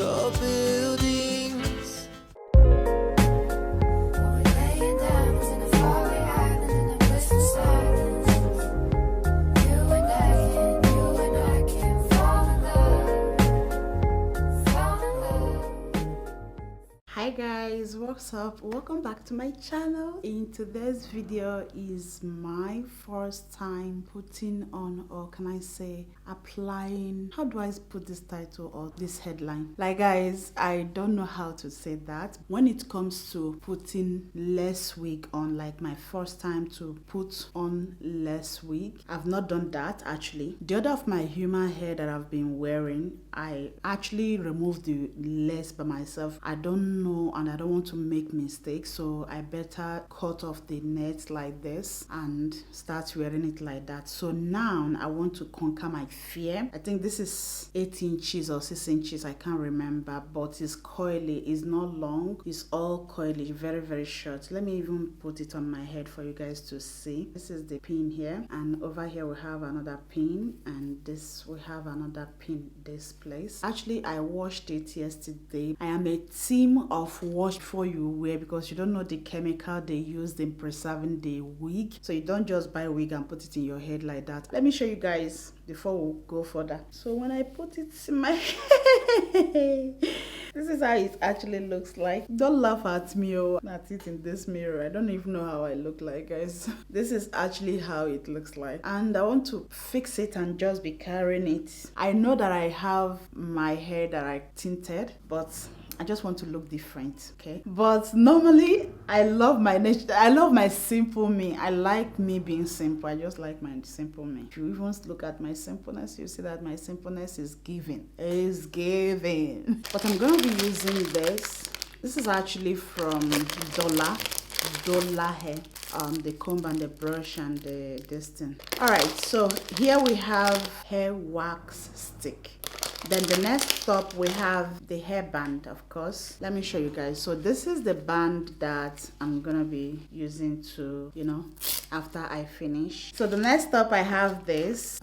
tall buildings. Hi guys, what's up? Welcome back to my channel. In today's video is my first time putting on, or can I say applying, how do I put this title or this headline? Like guys, I don't know how to say that. When it comes to putting less wig on, like my first time to put on less wig, I've not done that actually. The other of my human hair that I've been wearing, I actually removed the less by myself. I don't know and I don't want to make mistakes, so I better cut off the net like this and start wearing it like that. So now I want to conquer my fear. I think this is 8 inches or 6 inches, I can't remember, but it's coily. It's not long, it's all coily, very short. Let me even put it on my head for you guys to see. This is the pin here, and over here we have another pin, and this we have another pin this place. Actually, I washed it yesterday. I am a team of wash before you wear, because you don't know the chemical they used in preserving the wig. So you don't just buy a wig and put it in your head like that. Let me show you guys before we go further. So when I put it in my this is how it actually looks like. Don't laugh at me or at it in this mirror. I don't even know how I look like, guys. This is actually how it looks like, and I want to fix it and just be carrying it. I know that I have my hair that I tinted, but I just want to look different, okay? But normally, I love my nature. I love my simple me. I like me being simple. I just like my simple me. If you even look at my simpleness, you see that my simpleness is giving. It's giving. But I'm going to be using this. This is actually from Dolahair. The comb and the brush and this thing. Alright, so here we have hair wax stick. Then the next stop we have the hairband, of course. Let me show you guys. So this is the band that I'm gonna be using to, after I finish. So the next stop I have this.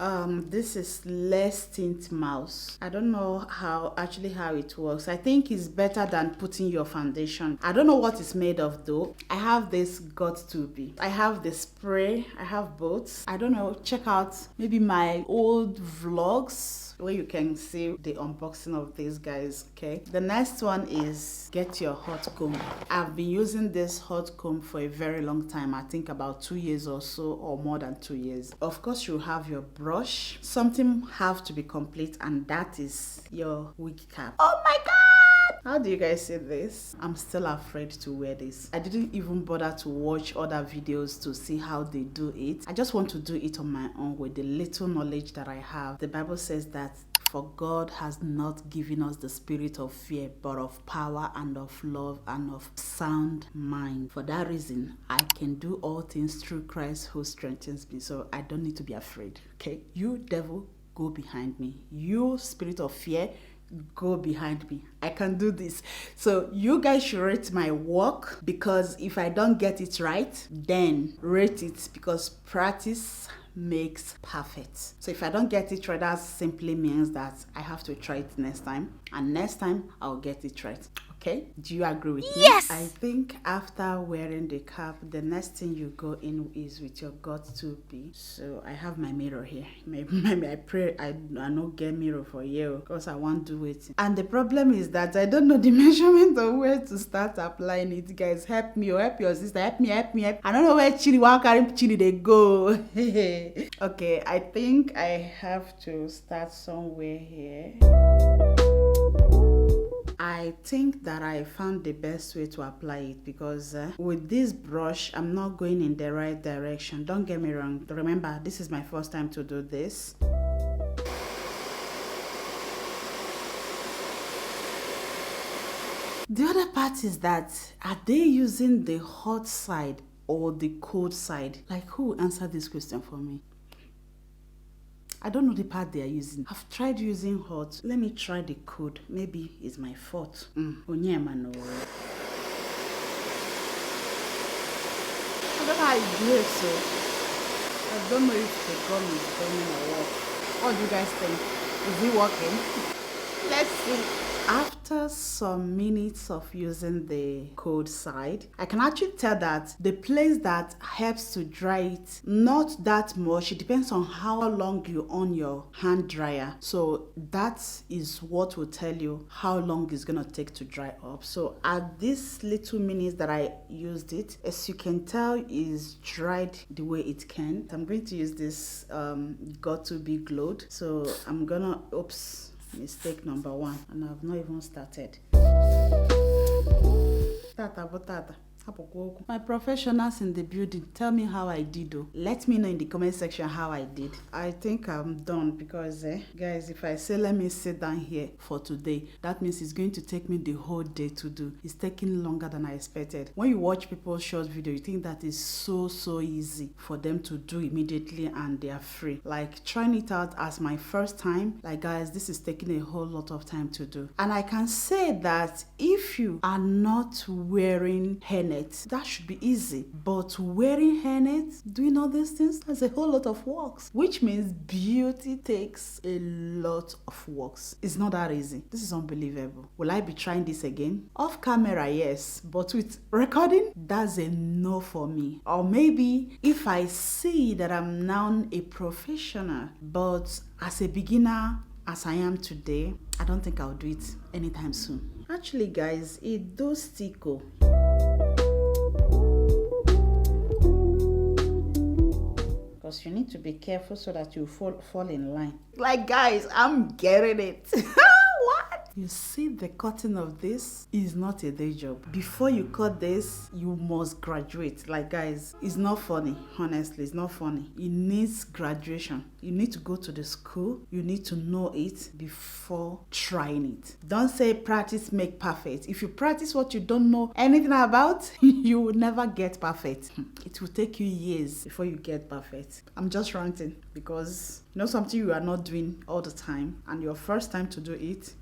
This is less tint Mousse. I don't know how it works. I think it's better than putting your foundation. I don't know what it's made of though. I have this got to be. I have the spray. I have both. I don't know. Check out maybe my old vlogs where you can see the unboxing of these guys. Okay, the next one is get your hot comb. I've been using this hot comb for a very long time. I think about 2 years or so, or more than 2 years. Of course, you have your brush. Something have to be complete, and that is your wig cap. Oh my god, how do you guys see this? I'm still afraid to wear this. I didn't even bother to watch other videos to see how they do it. I just want to do it on my own with the little knowledge that I have. The Bible says that for God has not given us the spirit of fear, but of power and of love and of sound mind. For that reason, I can do all things through Christ who strengthens me. So I don't need to be afraid. Okay, you devil, go behind me. You spirit of fear, go behind me. I can do this. So you guys should rate my work, because if I don't get it right, then rate it, because practice makes perfect. So if I don't get it right, that simply means that I have to try it next time, and next time I'll get it right. Okay, do you agree with me? Yes. I think after wearing the cap, the next thing you go in is with your got to be. So I have my mirror here. Maybe I pray I not get mirror for you, because I want to do it. And the problem is that I don't know the measurement of where to start applying it. Guys, help me or help your sister. Help me. I don't know where chili, one carry chili they go. Okay, I think I have to start somewhere here. I think that I found the best way to apply it, because with this brush, I'm not going in the right direction. Don't get me wrong. Remember, this is my first time to do this. The other part is that, are they using the hot side or the cold side? Like, who will answer this question for me? I don't know the part they are using. I've tried using hot. Let me try the cold. Maybe it's my fault. Onyema no. I don't know how it do it, so I don't know if the gum is burning or what. What do you guys think? Is it working? Let's see. After some minutes of using the cold side, I can actually tell that the place that helps to dry it, not that much. It depends on how long you on your hand dryer. So that is what will tell you how long it's gonna take to dry up. So at this little minutes that I used it, as you can tell, is dried the way it can. I'm going to use this got to be glued. So I'm gonna, oops, mistake number one, and I've not even started. My professionals in the building, tell me how I did though. Let me know in the comment section how I did. I think I'm done because guys, if I say let me sit down here for today, that means it's going to take me the whole day to do. It's taking longer than I expected. When you watch people's short video, you think that is so easy for them to do immediately and they are free. Like trying it out as my first time, like guys, this is taking a whole lot of time to do. And I can say that if you are not wearing hairnet, that should be easy, but wearing hairnet, doing all these things, that's a whole lot of works, which means beauty takes a lot of works. It's not that easy. This is unbelievable. Will I be trying this again? Off camera, yes, but with recording, that's a no for me. Or maybe if I see that I'm now a professional, but as a beginner, as I am today, I don't think I'll do it anytime soon. Actually guys, it does tickle. Because you need to be careful so that you fall in line. Like guys, I'm getting it. What? You see, the cutting of this is not a day job. Before you cut this, you must graduate. Like guys, it's not funny. Honestly, it's not funny. It needs graduation. You need to go to the school. You need to know it before trying it. Don't say practice make perfect. If you practice what you don't know anything about, you will never get perfect. It will take you years before you get perfect. I'm just ranting because you know something you are not doing all the time and your first time to do it,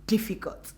difficult.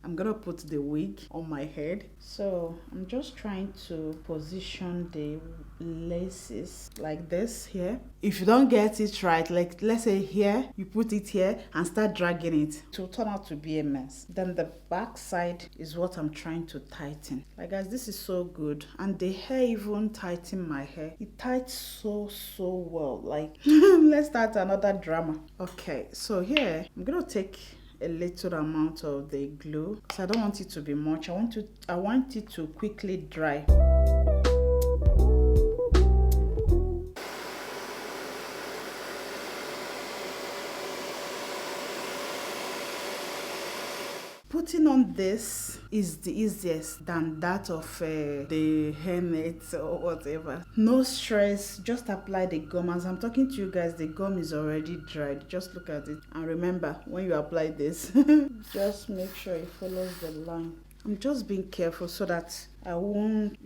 I'm gonna put the wig on my head. So I'm just trying to position the laces like this here. If you don't get it right, like let's say here, you put it here and start dragging it, it will turn out to be a mess. Then the back side is what I'm trying to tighten. Like guys, this is so good, and the hair even tighten my hair. It tightens so well. Like let's start another drama. Okay, so here I'm gonna take a little amount of the glue, so I don't want it to be much. I want it to quickly dry. Putting on this is the easiest than that of the hairnet or whatever. No stress, just apply the gum. As I'm talking to you guys, the gum is already dried. Just look at it. And remember, when you apply this, just make sure it follows the line. I'm just being careful so that I won't,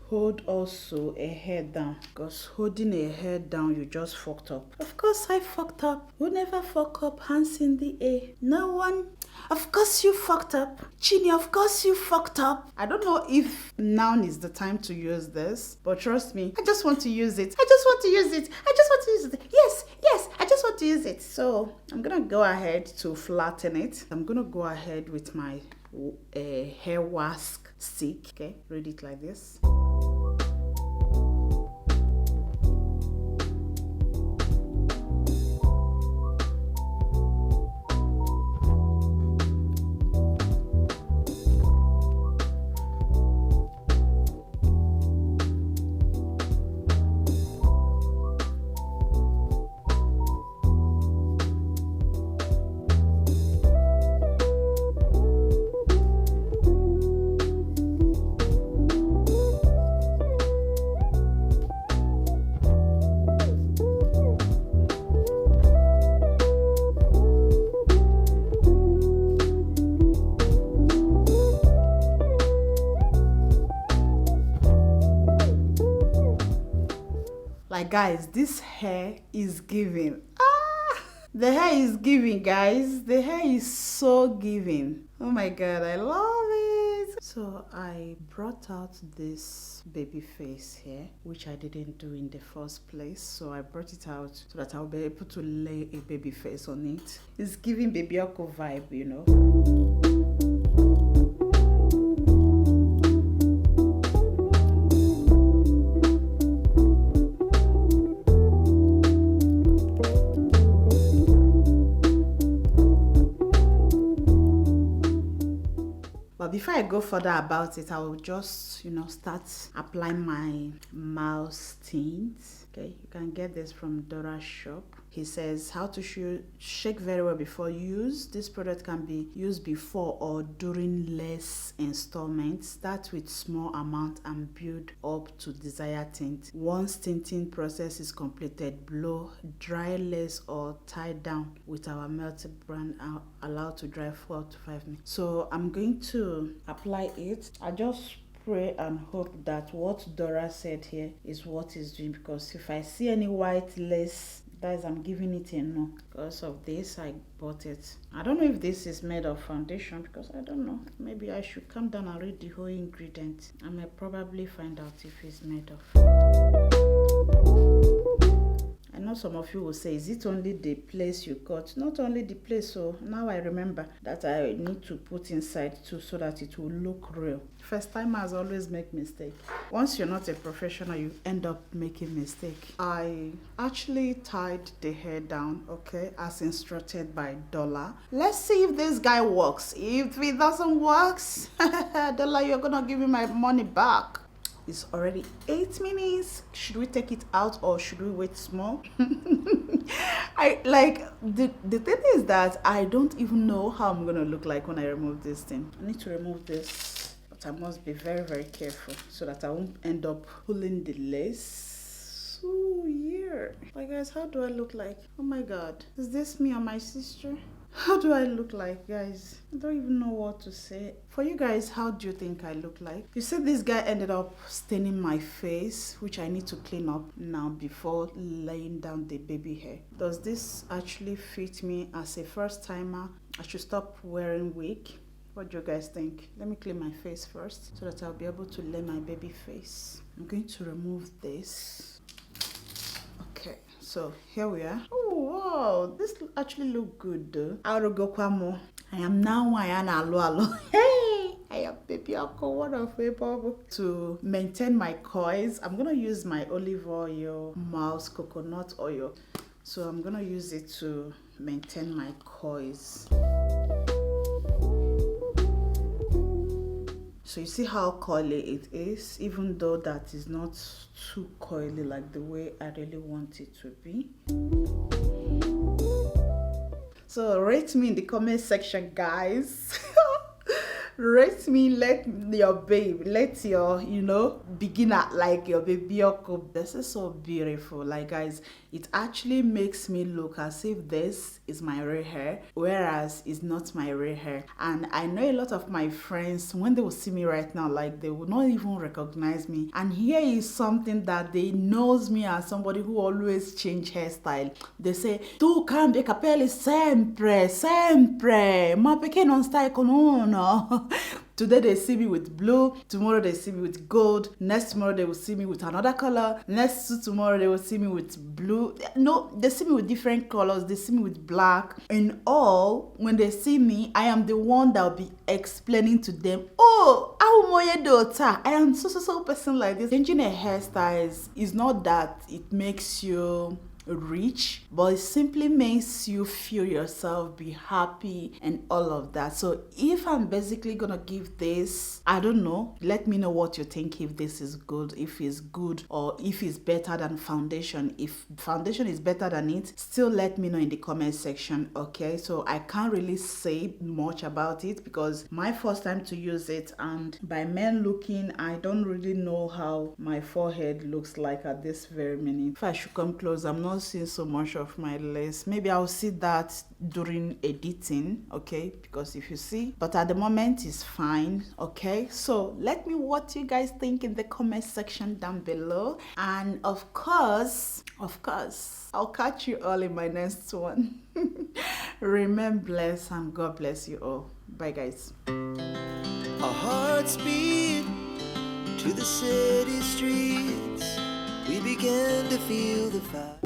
hold also a hair down, because holding a hair down, you just fucked up. Of course I fucked up. Who never fuck up? Hands in the air. No one. Of course you fucked up. Chini, of course you fucked up. I don't know if now is the time to use this, but trust me, I just want to use it. I just want to use it. I just want to use it. Yes, I just want to use it. So I'm gonna go ahead to flatten it. I'm gonna go ahead with my hair wask stick. Okay, read it like this. Like guys, this hair is giving. The hair is giving, guys. The hair is so giving. Oh my god, I love it. So I brought out this baby face here, which I didn't do in the first place. So I brought it out so that I'll be able to lay a baby face on it. It's giving baby Oko vibe, you know. But before I go further about it, I will just, start applying my Mousse tint. Okay, you can get this from Dora's shop. He says how to shake very well before use. This product can be used before or during lace installments. Start with small amount and build up to desired tint. Once tinting process is completed, blow dry lace or tie down with our melted brand. Allowed to dry 4 to 5 minutes. So I'm going to apply it. I just pray and hope that what Dora said here is what is doing, because if I see any white lace, guys, I'm giving it a no. Because of this, I bought it. I don't know if this is made of foundation, because I don't know. Maybe I should come down and read the whole ingredient. I might probably find out if it's made of. I know some of you will say, is it only the place you cut? Not only the place, so now I remember that I need to put inside too so that it will look real. First timers always make mistake. Once you're not a professional, you end up making mistake. I actually tied the hair down, okay, as instructed by Dola. Let's see if this guy works. If it doesn't work, Dola, you're gonna give me my money back. It's already 8 minutes. Should we take it out or should we wait small? The thing is that I don't even know how I'm gonna look like when I remove this thing. I need to remove this, but I must be very, very careful so that I won't end up pulling the lace. Oh yeah. Like, guys, how do I look like? Oh my god. Is this me or my sister? How do I look like, guys? I don't even know what to say. For you guys, how do you think I look like? You said this guy ended up staining my face, which I need to clean up now before laying down the baby hair. Does this actually fit me as a first timer? I should stop wearing wig. What do you guys think? Let me clean my face first so that I'll be able to lay my baby face. I'm going to remove this. Okay, so here we are. Oh wow, this actually look good though. I am now Hey, I am baby Uncle, what of a bubble. To maintain my coils, I'm gonna use my olive oil, Mousse coconut oil. So I'm gonna use it to maintain my coils. So you see how coily it is, even though that is not too coily like the way I really want it to be. So rate me in the comment section, guys. Rate me, let your beginner, like your baby Yoko. This is so beautiful. Like, guys, it actually makes me look as if this is my real hair, whereas it's not my real hair. And I know a lot of my friends, when they will see me right now, like, they will not even recognize me. And here is something that they knows me as somebody who always change hairstyle. They say, tu cambia capelli sempre, ma perché non stai con uno? Today they see me with blue, tomorrow they see me with gold, next tomorrow they will see me with another color, next tomorrow they will see me with blue. No, they see me with different colors, they see me with black. In all, when they see me, I am the one that will be explaining to them, oh, I am so person like this. Changing a hairstyle is not that it makes you rich, but it simply makes you feel yourself, be happy and all of that. So if I'm basically gonna give this, I don't know, let me know what you think, if this is good, if it's good, or if it's better than foundation. If foundation is better than it, still let me know in the comment section. Okay, so I can't really say much about it because my first time to use it, and by men looking, I don't really know how my forehead looks like at this very minute. If I should come close, I'm not seeing so much of my lace. Maybe I'll see that during editing, okay, because if you see, but at the moment it's fine. Okay, so let me know what you guys think in the comment section down below, and of course I'll catch you all in my next one. Remain blessed and God bless you all. Bye, guys. A heart Godspeed to the city streets. We began to feel the fire.